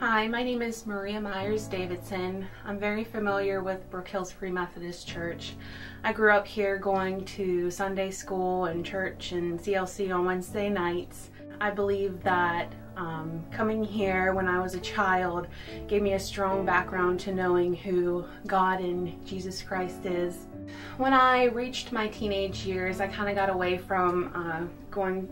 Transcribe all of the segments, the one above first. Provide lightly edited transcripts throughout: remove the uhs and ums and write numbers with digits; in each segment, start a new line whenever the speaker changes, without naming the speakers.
Hi, my name is Maria Myers-Davidson. I'm very familiar with Brook Hills Free Methodist Church. I grew up here going to Sunday school and church and CLC on Wednesday nights. I believe that coming here when I was a child gave me a strong background to knowing who God and Jesus Christ is. When I reached my teenage years, I kind of got away from going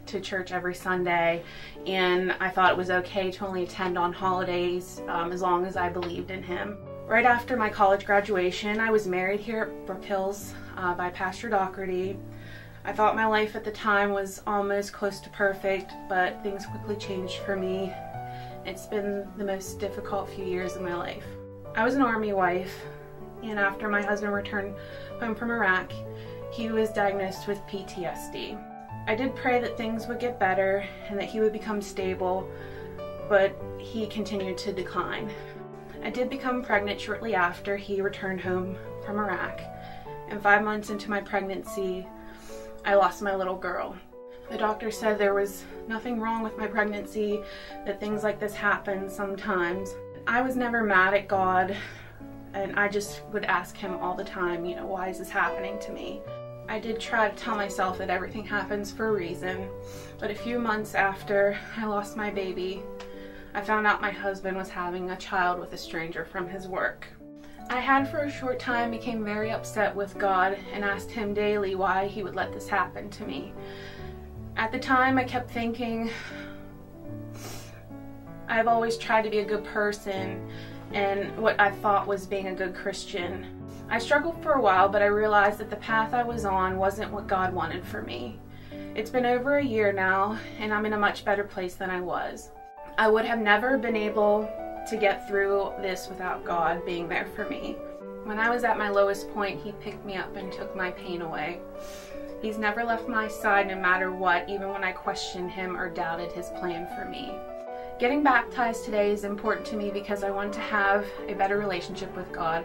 to church every Sunday, and I thought it was okay to only attend on holidays as long as I believed in Him. Right after my college graduation, I was married here at Brook Hills by Pastor Doherty. I thought my life at the time was almost close to perfect, but things quickly changed for me. It's been the most difficult few years of my life. I was an Army wife, and after my husband returned home from Iraq, he was diagnosed with PTSD. I did pray that things would get better and that he would become stable, but he continued to decline. I did become pregnant shortly after he returned home from Iraq, and 5 months into my pregnancy, I lost my little girl. The doctor said there was nothing wrong with my pregnancy, that things like this happen sometimes. I was never mad at God, and I just would ask Him all the time, why is this happening to me? I did try to tell myself that everything happens for a reason, but a few months after I lost my baby, I found out my husband was having a child with a stranger from his work. I had for a short time became very upset with God and asked Him daily why He would let this happen to me. At the time, I kept thinking, I've always tried to be a good person and what I thought was being a good Christian. I struggled for a while, but I realized that the path I was on wasn't what God wanted for me. It's been over a year now, and I'm in a much better place than I was. I would have never been able to get through this without God being there for me. When I was at my lowest point, He picked me up and took my pain away. He's never left my side no matter what, even when I questioned Him or doubted His plan for me. Getting baptized today is important to me because I want to have a better relationship with God.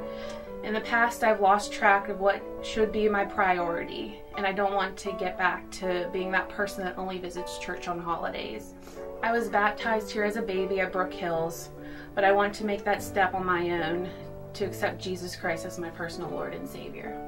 In the past, I've lost track of what should be my priority, and I don't want to get back to being that person that only visits church on holidays. I was baptized here as a baby at Brook Hills, but I want to make that step on my own to accept Jesus Christ as my personal Lord and Savior.